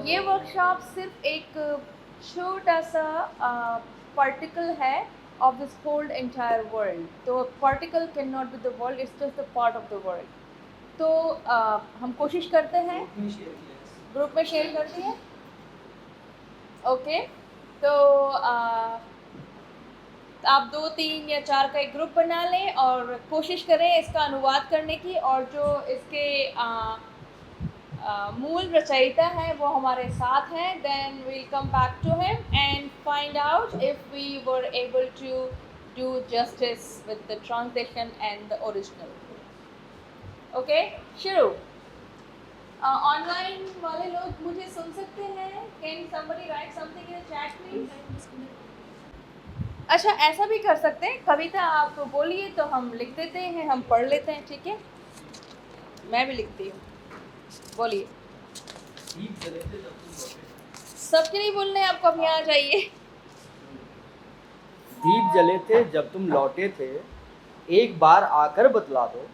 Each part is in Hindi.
ये वर्कशॉप सिर्फ एक छोटा सा पार्टिकल है of this whole entire world. तो particle can not be the world, it's just the part of the world. तो हम कोशिश करते हैं ग्रुप में शेयर करती है। ओके, तो आप 2, 3 या 4 का एक ग्रुप बना लें और कोशिश करें इसका अनुवाद करने की। और जो इसके मूल रचयिता है वो हमारे साथ हैं। Then we'll come back to him and find out if we were able to do justice with the translation and the original. Okay, शुरू। ऑनलाइन वाले लोग मुझे सुन सकते हैं? Can somebody write something in the chat please? अच्छा, ऐसा भी कर सकते हैं, कविता आप बोलिए तो हम लिख देते हैं, हम पढ़ लेते हैं, ठीक है? मैं भी लिखती हूँ, बोलिए। सबके नहीं बोलने, आपको अब यहाँ जाइए। दीप जले थे जब तुम लौटे थे, एक बार आकर बतला दो।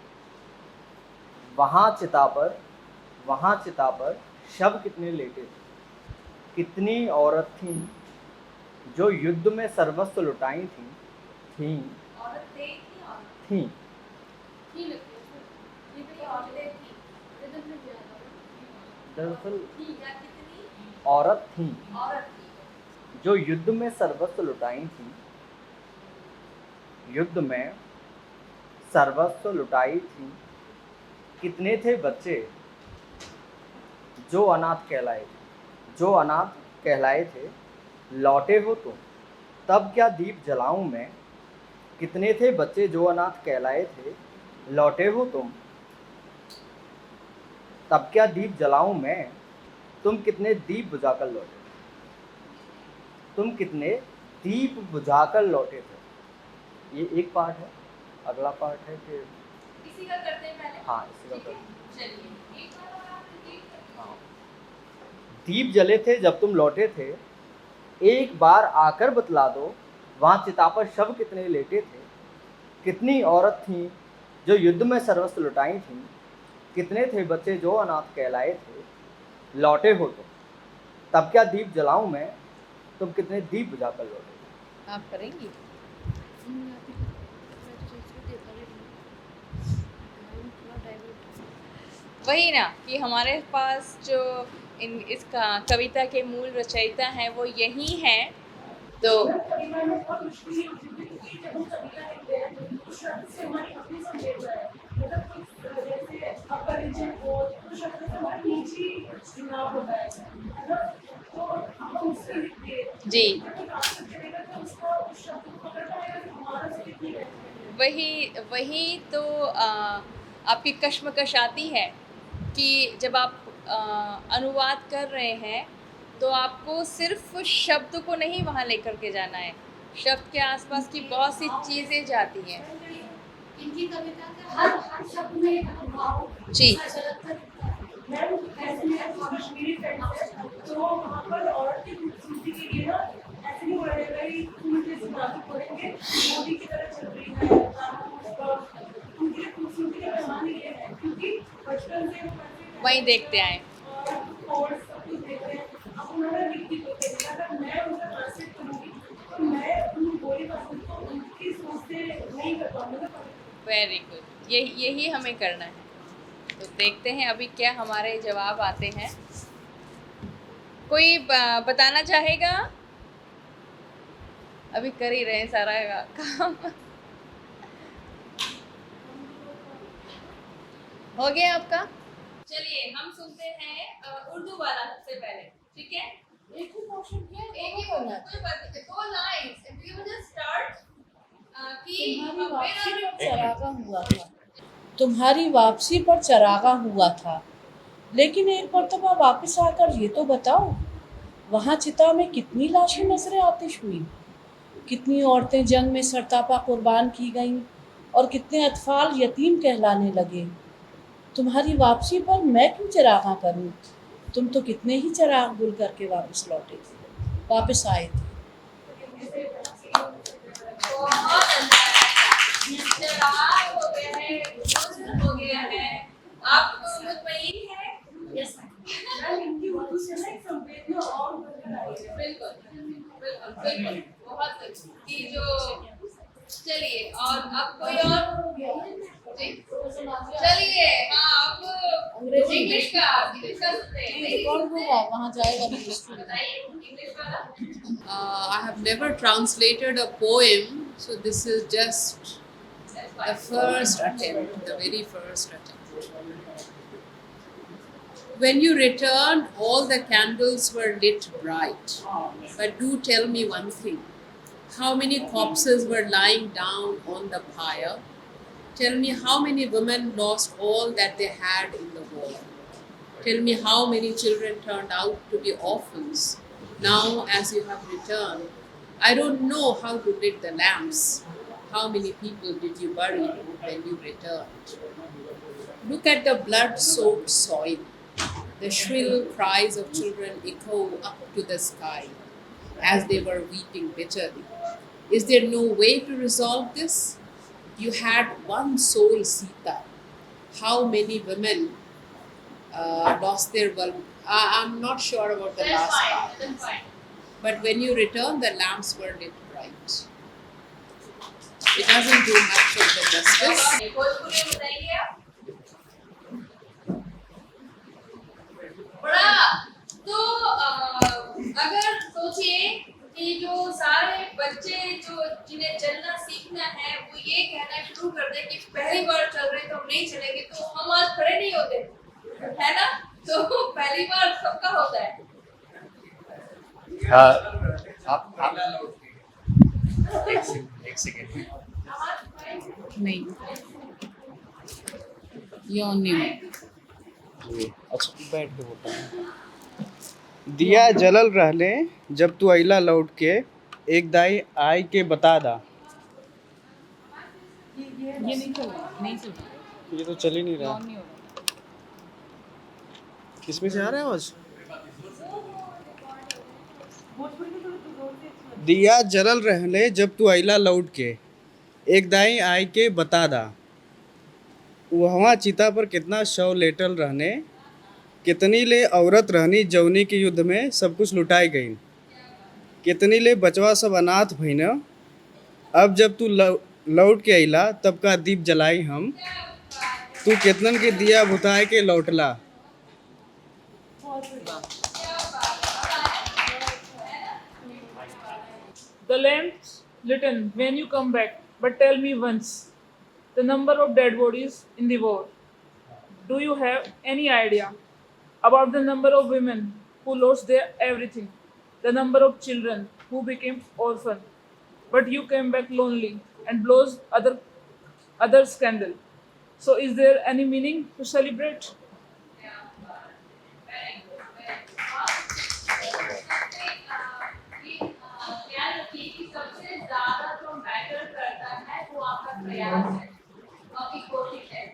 वहाँ चिता पर शव कितने लेटे थे, कितनी औरत थीं जो युद्ध में सर्वस्व लुटाई थीं। दरअसल औरत थीं जो युद्ध में सर्वस्व लुटाई थीं, युद्ध में सर्वस्व लुटाई थीं। कितने थे बच्चे जो अनाथ कहलाए थे, लौटे हो तुम तब क्या दीप जलाऊं मैं। कितने थे बच्चे जो अनाथ कहलाए थे, लौटे हो तुम तब क्या दीप जलाऊं मैं। तुम कितने दीप बुझाकर लौटे थे। ये एक पार्ट है। अगला पार्ट है कि इसी का करते हैं पहले। हाँ, इसी का करते हैं। चलिए, एक बार और आप रिपीट करिए। हाँ। दीप जले थे जब तुम लौटे थे, एक बार आकर बतला दो। वहाँ चिता पर शव कितने लेटे थे, कितनी औरत थीं जो युद्ध में सर्वस्व लुटाई थीं। कितने थे बच्चे जो अनाथ कहलाए थे, लौटे हो तुम तब क्या दीप जलाऊं मैं। तुम कितने दीप बुझाकर लौटे। आप करेंगी? वही ना कि हमारे पास जो इसका कविता के मूल रचयिता हैं वो यही हैं। तो जी, वही तो आपकी कश्मकश आती है कि जब आप अनुवाद कर रहे हैं तो आपको सिर्फ शब्द को नहीं वहाँ लेकर के जाना है, शब्द के आसपास की बहुत सी चीज़ें जाती हैं। इनकी कविता का हर शब्द में एक अनुभव जी, तो वहाँ पर औरत की खूबसूरती के लिए ना ऐसे नहीं बोलेगा कि तुम मुझे सुनाते पड़ेंगे मोदी की तरह चल रही है। उनकी खूबसूरती का पैमाना ये है क्योंकि बचपन से वही देखते आए। और सब कुछ देखते हैं। अब उन्होंने लिखी तो अगर मैं उनका ट्रांसलेट करूँगी तो मैं उन बोली पसंद को उनकी सोच से नहीं कर पाऊँगी। वेरी गुड, यही हमें करना है। तो देखते हैं अभी क्या हमारे जवाब आते हैं। कोई बताना चाहेगा? अभी कर ही रहे हैं सारा काम। हो गया आपका? चलिए हम सुनते हैं उर्दू वाला सबसे पहले, ठीक है? एक ही क्वेश्चन किया, एक ही होना, कोई बात नहीं, 2 lines. If you just start तुम्हारी वापसी पर चरागा हुआ था, लेकिन एक मर्तबा वापस आकर ये तो बताओ, वहाँ चिता में कितनी लाशें नजरे आतिश हुई, कितनी औरतें जंग में सरतापा कुर्बान की गईं और कितने अतफाल यतीम कहलाने लगे। तुम्हारी वापसी पर मैं क्यों चरागा करूं, तुम तो कितने ही चराग गुल करके वापस आए थे। हो गया है, हो गया है। आप मुतमईन हैं? मैं इनकी उर्दू से ना एक बिल्कुल बहुत अच्छी कि जो चलिए और अब कोई और जी चलिए हाँ अब इंग्लिश का सुनते हैं रिकॉर्ड हो रहा है, वहाँ जाएगा भी बताइए इंग्लिश वाला I have never translated a poem, so this is just the first attempt, the very first attempt. When you returned, all the candles were lit bright. But do tell me one thing. How many corpses were lying down on the pyre? Tell me how many women lost all that they had in the war. Tell me how many children turned out to be orphans. Now, as you have returned, I don't know how to lit the lamps. How many people did you bury when you returned? Look at the blood-soaked soil. The shrill cries of children echo up to the sky as they were weeping bitterly. Is there no way to resolve this? You had one soul, Sita. How many women lost their I'm not sure about the last part. that's fine But when you return, the lamps were lit bright. It doesn't do much of the justice. Bhojpuri में बताइए आप बड़ा तो अगर सोचिए कि जो सारे बच्चे जो जिन्हें चलना सीखना है वो ये कहना शुरू कर दे कि पहली बार चल रहे तो हम नहीं चलेंगे तो हम आज खड़े नहीं होते है ना तो पहली बार सबका होता है आप एक सेकेंड नहीं योर नेम अच्छा बैठ के बोलता हूँ। दिया जलल रहले जब तू अइला लौट के एक दाई आई के बता दा। ये नहीं चल रहा, नहीं चल रहा, ये तो चल ही नहीं रहा। ऑन नहीं हो रहा। किसमें से आ रहा है आवाज? दिया जलल रहले जब तू अइला लौट के एक दाई आई के बता दा। वहाँ चिता पर कितना शव लेटल रहने, कितनी ले औरत रहनी जौनी के युद्ध में सब कुछ लुटाई गई, कितनी ले बचवा सब अनाथ भईन। अब जब तू लौट के अइला तब का दीप जलाई हम, तू कितनन के दिया बुताए के लौटला। The lamps lit when you come back, but tell me once, the number of dead bodies in the war. Do you have any idea about the number of women who lost their everything, the number of children who became orphan, but you came back lonely and blows other scandal. So is there any meaning to celebrate? सबसे ज्यादा जो मैटर करता है वो आपका प्रयास है आपकी कोशिश है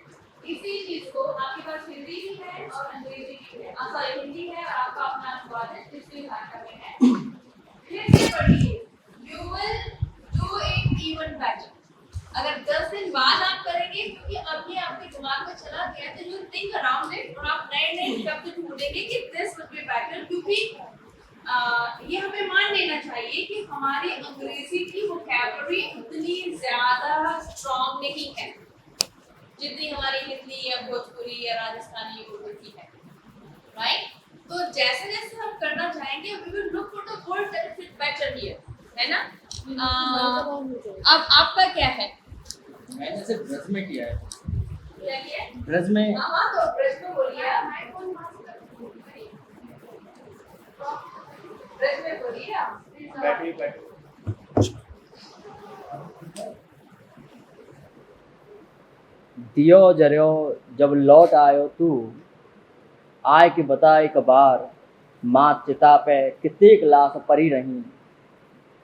इसी चीज को आपके पास हिंदी भी है और अंग्रेजी भी है सॉरी हिंदी है और आपका अपना अनुवाद है जिसकी भाषा में है फिर से पढ़िए you will do it even better अगर 10 दिन बाद आप करेंगे क्योंकि अब ये आपके दिमाग में चला गया तो यू थिंक अराउंड इट और आप नए नए शब्द ढूंढेंगे कि दिस वुड बी बेटर क्योंकि ये हमें मान लेना चाहिए कि हमारी अंग्रेजी की वोकैबुलरी उतनी ज्यादा स्ट्रॉन्ग नहीं है जितनी हमारी हिंदी या भोजपुरी या राजस्थानी उर्दू की है राइट तो जैसे जैसे हम करना चाहेंगे we will look for the word that fit better here है ना अब आपका क्या है मैंने सिर्फ ब्रज में किया है। क्या किया ब्रज में हाँ तो ब्रज में बोलिए ब्रज में बोलिए आप दियो जरियो जब लौट आयो तू आय के बता एक बार माँ चिता पे कितेक लाश परी रही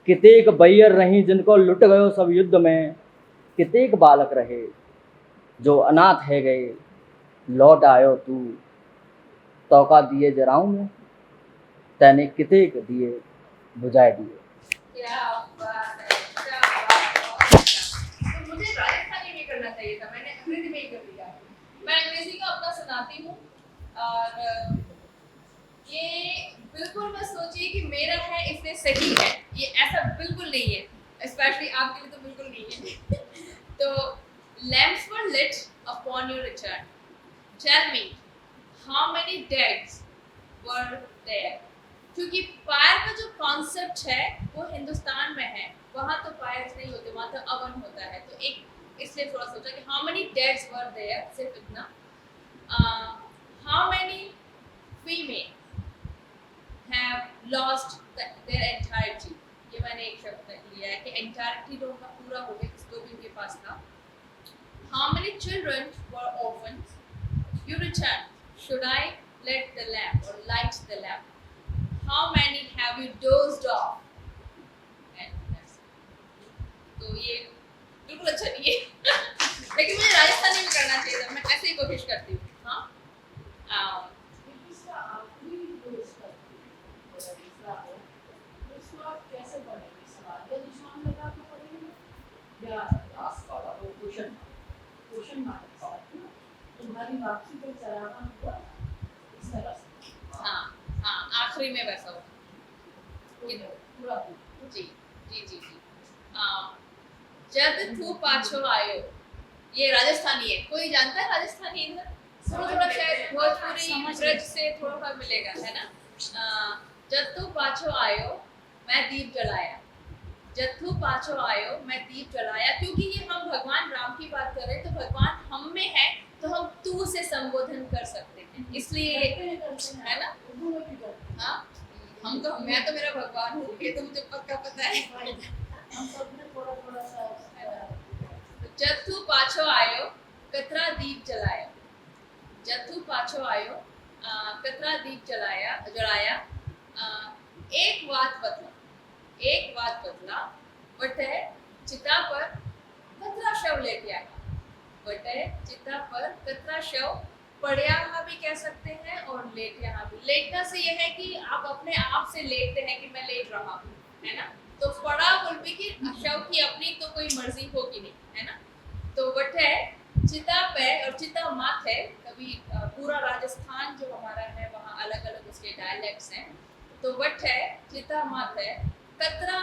कितेक बैयर रही जिनको लुट गयो सब युद्ध में कितेक बालक रहे जो अनाथ है गए लौट आयो तू तौका दिए जराऊं में तैने कितेक दिए बुझाए दिए। क्या बात है क्या बात है तो मुझे राजस्थानी में करना चाहिए था मैंने अंग्रेजी में ही कर लिया मैं अंग्रेजी का अपना सुनाती हूँ और ये बिल्कुल मत सोचिए कि मेरा है इसलिए सही है, ये ऐसा बिल्कुल नहीं है, स्पेशली आपके लिए तो बिल्कुल नहीं है। तो lamps were lit upon your return. Tell me, how many deads were there? क्योंकि फायर का जो कॉन्सेप्ट है वो हिंदुस्तान में है, वहाँ तो फायर्स नहीं होते, वहाँ तो अवन होता है। तो एक इसलिए थोड़ा सोचा कि हाउ मेनी डेड्स वर देयर, सिर्फ इतना। How many female have lost their entirety, ये मैंने एक शब्द लिया है कि एंटायरिटी तो उनका पूरा हो गया जो भी उनके पास था। How many children were orphans? You return. Should I let the lamp or light the lamp? How many have you dozed off? And that's it. तो ये बिल्कुल अच्छा नहीं है, लेकिन मुझे राजस्थानी में करना चाहिए था, मैं ऐसे ही कोशिश करती हूँ। हाँ, इसका आखिरी जो इसका दूसरा है, तो इसको आप कैसे पढ़ेंगे? सवाल या निशान लगा के पढ़ेंगे या लास्ट वाला वो क्वेश्चन मार्क के साथ ना? तुम्हारी वापसी पर चरागा हुआ इस तरह से। हाँ, आखिरी में वैसा हो। पूरा जी जी जी जी। जद थू पाछो आयो, ये राजस्थानी है, कोई जानता है राजस्थानी? इधर थोड़ा शायद भोजपुरी ब्रज से थोड़ा मिलेगा, है ना। जद थू पाछो आयो मैं दीप जलाया, जद थू पाछो आयो मैं दीप जलाया, क्योंकि ये हम भगवान राम की बात कर रहे हैं, तो भगवान हम में है तो हम तू से संबोधन कर सकते हैं, इसलिए है ना। हाँ, हम तो, मैं तो मेरा भगवान हूँ, ये तो मुझे पक्का पता है। हम सब ने थोड़ा सा जद थू पाछो आयो कतरा दीप जलाया, जद थू पाछो आयो कतरा दीप जलाया। एक बात बतला बट है चिता पर कतरा शव लेके आया, बट है चिता पर कतरा शव पड़िया भी कह सकते हैं और लेटिया भी। लेटना से यह है कि आप अपने आप से लेटते हैं कि मैं लेट रहा हूँ, है ना। तो पड़ा बोल भी कि शव की अपनी तो कोई मर्जी होगी नहीं, है ना। तो बट है चिता पे और चिता मात है, कभी पूरा राजस्थान जो हमारा है वहाँ अलग अलग उसके डायलेक्ट्स हैं। तो बट है चिता मात है कतरा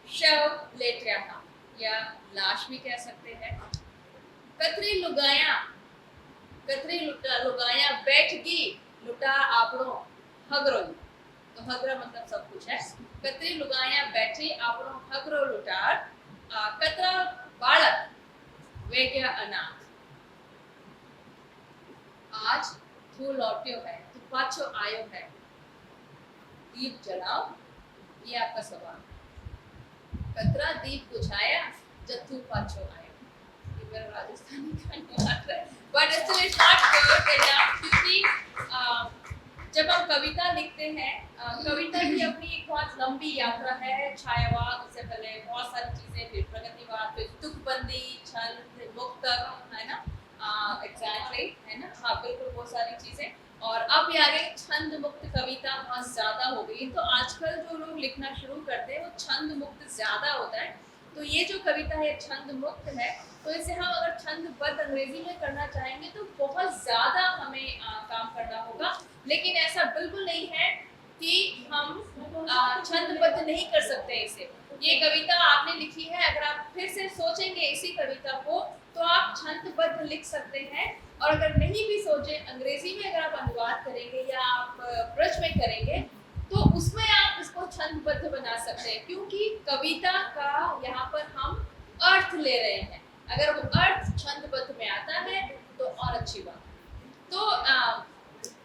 शव लेटिया या लाश भी कह सकते हैं। कतरी लुगाया बैठ गई लुटा आपड़ो हगरोई, तो हगरा मतलब सब कुछ है। कतरी लुगाया बैठी आपड़ो हगरो लुटार, कतरा बालक वे गया अनाथ। आज तू लौट्यो है, तू पाछो आयो है, दीप जलाओ, ये आपका सवाल। कतरा दीप बुझाया जब तू पाछो आयो, मेरा राजस्थानी का है, but still it's not good enough, क्योंकि जब हम कविता लिखते हैं, कविता की अपनी एक बहुत लंबी यात्रा है। छायावाद, उससे पहले बहुत सारी चीजें, फिर प्रगतिवाद, फिर तुकबंदी, छंद, मुक्तक, है ना। एग्जैक्टली, है ना। हाँ बिल्कुल, बहुत सारी चीजें। और अब ये आगे छंद मुक्त कविता बहुत ज्यादा हो गई, तो आजकल जो लोग लिखना शुरू करते हैं वो छंद मुक्त ज्यादा होता है। तो ये जो कविता है छंद मुक्त है, तो इसे हम अगर छंदबद्ध अंग्रेजी में करना चाहेंगे तो बहुत ज़्यादा हमें काम करना होगा। लेकिन ऐसा बिल्कुल नहीं है कि हम छंदबद्ध नहीं कर सकते इसे। ये कविता आपने लिखी है, अगर आप फिर से सोचेंगे इसी कविता को तो आप छंदबद्ध लिख सकते हैं। और अगर नहीं भी सोचे, अंग्रेजी में अगर आप अनुवाद करेंगे या आप ब्रज में करेंगे तो उसमें आप इसको छंदबद्ध बना सकते हैं, क्योंकि कविता का यहाँ पर हम अर्थ ले रहे हैं। अगर वो अर्थ छंदबद्ध में आता है तो और अच्छी बात। तो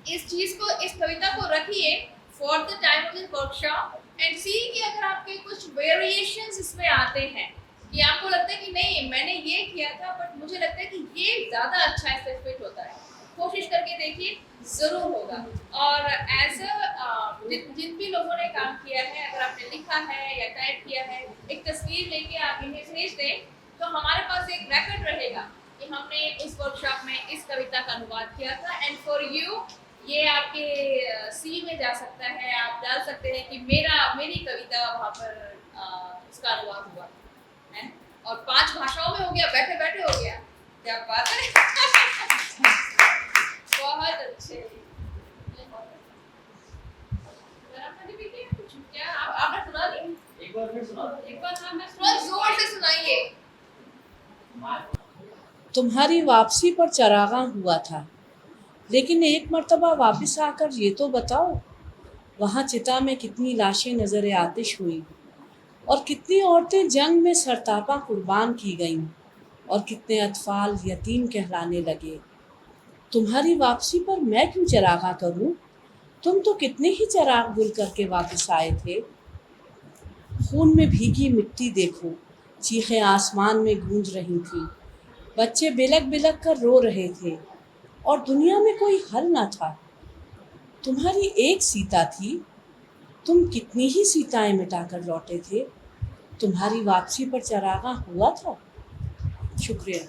इस चीज को, इस कविता को रखिए for the time of this workshop and see कि अगर आपके कुछ वेरिएशंस इसमें आते हैं कि आपको लगता है कि नहीं मैंने ये किया था बट मुझे लगता है कि ये ज़्यादा अच्छा इससे फिट होता है, कोशिश करके देखिए, ज़रूर होगा। और एज जिन भी लोगों ने काम किया है, अगर आपने लिखा है या टाइप किया है, एक तस्वीर लेके आप इन्हें भेज दें तो हमारे पास एक रिकॉर्ड रहेगा कि हमने इस वर्कशॉप में इस कविता का अनुवाद किया था। एंड फॉर यू ये आपके सी में जा सकता है, आप डाल सकते हैं कि मेरी कविता वहाँ पर उसका अनुवाद हुआ है। और 5 भाषाओं में हो गया, बैठे बैठे हो गया, क्या बात है। बहुत अच्छे। एक बार फिर सुना एक बार हमें थोड़ा जोर से सुनाइए। तुम्हारी वापसी पर चरागा हुआ था, लेकिन एक मर्तबा वापस आकर ये तो बताओ, वहाँ चिता में कितनी लाशें नजर आतिश हुई और कितनी औरतें जंग में सरतापा कुर्बान की गईं और कितने अतफाल यतीम कहलाने लगे। तुम्हारी वापसी पर मैं क्यों चरागा करूं? तुम तो कितने ही चराग गुल करके वापस आए थे। खून में भीगी मिट्टी देखो, चीखें आसमान में गूंज रही थी, बच्चे बिलक बिलक कर रो रहे थे और दुनिया में कोई हल ना था। तुम्हारी एक सीता थी, तुम कितनी ही सीताएं मिटाकर लौटे थे। तुम्हारी वापसी पर चरागा हुआ था। शुक्रिया।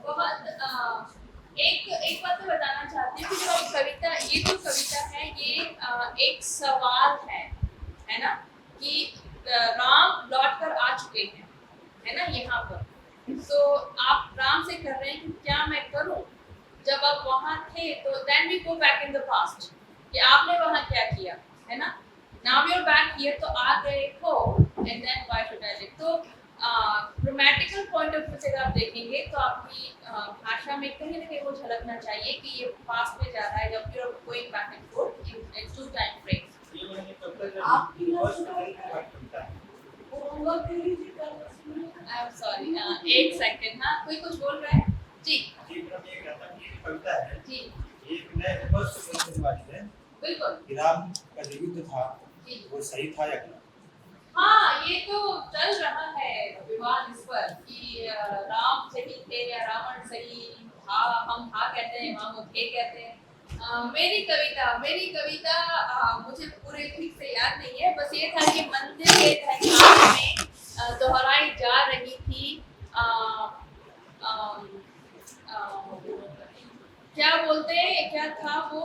बहुत एक बात तो बताना चाहती हूँ कि जो कविता, ये जो कविता है ये एक सवाल है ना, कि राम लौट कर आ चुके हैं, है ना, यहाँ पर। तो आप राम से कर रहे हैं कि क्या मैं करूं, जब आप वहां थे तो then we go back in the past, कि आपने वहां क्या किया, है ना। Now you are back here, तो आ गए हो, and then why should I live. तो ग्रामेटिकल पॉइंट ऑफ व्यू से अगर आप देखेंगे तो आपकी भाषा में कहीं ना कहीं वो झलकना चाहिए कि ये पास्ट में जा रहा है, जब you are going back and forth in two time frames. आपकी आई एम सॉरी, एक सेकंड। हाँ, कोई कुछ बोल रहा है जी? कविता है जी एक नए विमर्श करने वाली है बिल्कुल कि राम का जो युद्ध था जी। वो सही था या गलत। हाँ, ये तो चल रहा है विवाद इस पर कि राम सही थे या रावण सही था। हम हाँ कहते हैं, वहाँ वो थे कहते हैं। मेरी कविता मुझे पूरे ठीक से याद नहीं है, बस ये था कि मंदिर के तहखाने में दोहराई जा रही थी क्या बोलते हैं, क्या था वो,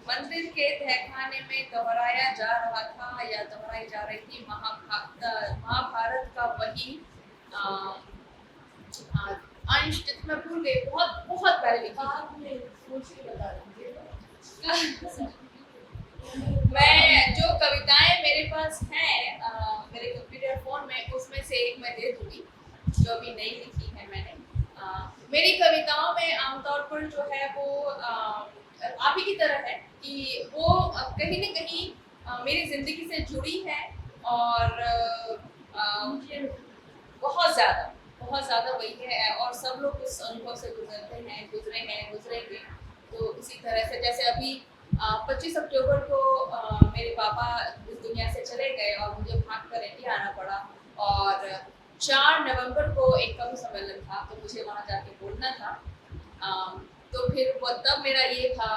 मंदिर के तहखाने में दोहराया जा रहा था या दोहराई जा रही थी महाभारत का वही अंश, मैं भूल गई, बहुत बहुत पहले लिखी मैं जो कविताएं मेरे पास हैं मेरे कंप्यूटर फोन में, उसमें से एक मैं दे दूंगी जो अभी नहीं लिखी है मैंने। मेरी कविताओं में आमतौर पर जो है वो आप ही की तरह है कि वो कहीं न कहीं मेरी जिंदगी से जुड़ी है और बहुत ज़्यादा वही है, और सब लोग उस अनुभव से गुजरेंगे। तो उसी तरह से जैसे अभी 25 अक्टूबर को मेरे पापा इस दुनिया से चले गए और मुझे भाग कर इंडिया आना पड़ा, और 4 नवंबर को एक कवि सम्मेलन था, तो मुझे वहाँ जाके बोलना था। तो फिर वो तब मेरा ये था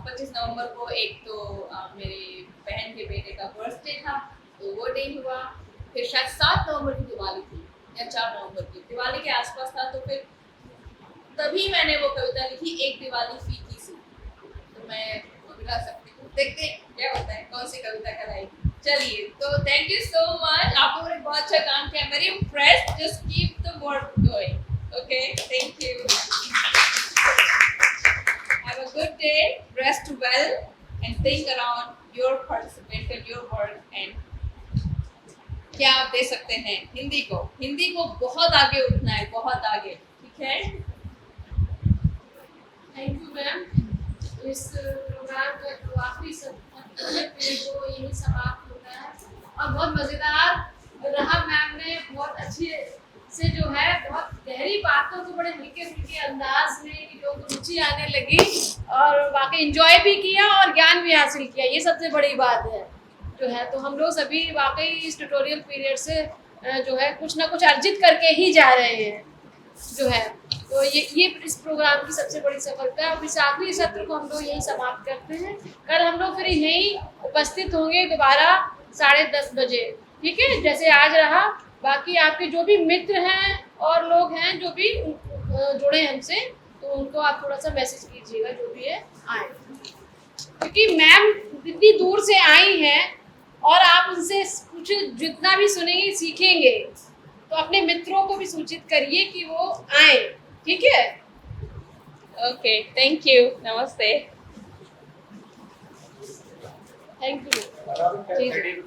25 नवंबर को एक तो मेरे बहन के बेटे का बर्थडे था, तो वो डे हुआ। फिर शायद 7 नवंबर की दिवाली थी या 4 नवंबर की दिवाली के आसपास था, तो फिर तभी मैंने वो कविता लिखी, एक दिवाली फीकी सी। तो मैं वो भी ला सकती हूँ, देखते हैं क्या होता है, कौन सी कविता कहलाएगी। चलिए, तो थैंक यू सो मच, आप लोगों ने बहुत अच्छा काम किया, very impressed. Just keep the work going, okay, thank you. Have a good day, rest well, and think around your participation, your work, and क्या आप दे सकते हैं हिंदी को बहुत आगे उठना है, बहुत आगे, ठीक है। Thank you ma'am. इस प्रोग्राम का जो आखिरी वो यही समाप्त होता है और बहुत मज़ेदार रहा। मैम ने बहुत अच्छे से जो है बहुत गहरी बातों को बड़े हल्के फुल्के अंदाज में लोगों को रुचि आने लगी और वाकई एंजॉय भी किया और ज्ञान भी हासिल किया, ये सबसे बड़ी बात है जो है। तो हम लोग सभी वाकई इस ट्यूटोरियल पीरियड से जो है कुछ ना कुछ अर्जित करके ही जा रहे हैं जो है। तो ये इस प्रोग्राम की सबसे बड़ी सफलता है। और इस आखिरी सत्र को हम लोग यही समाप्त करते हैं। कल हम लोग फिर यहीं उपस्थित होंगे दोबारा 10:30 बजे, ठीक है, जैसे आज रहा। बाकी आपके जो भी मित्र हैं और लोग हैं जो भी जुड़े हमसे, तो उनको आप थोड़ा सा मैसेज कीजिएगा, जो भी है आए, क्योंकि मैम इतनी दूर से आई हैं और आप उनसे कुछ जितना भी सुनेंगे सीखेंगे, तो अपने मित्रों को भी सूचित करिए कि वो आए, ठीक है। ओके, थैंक यू, नमस्ते। Thank you.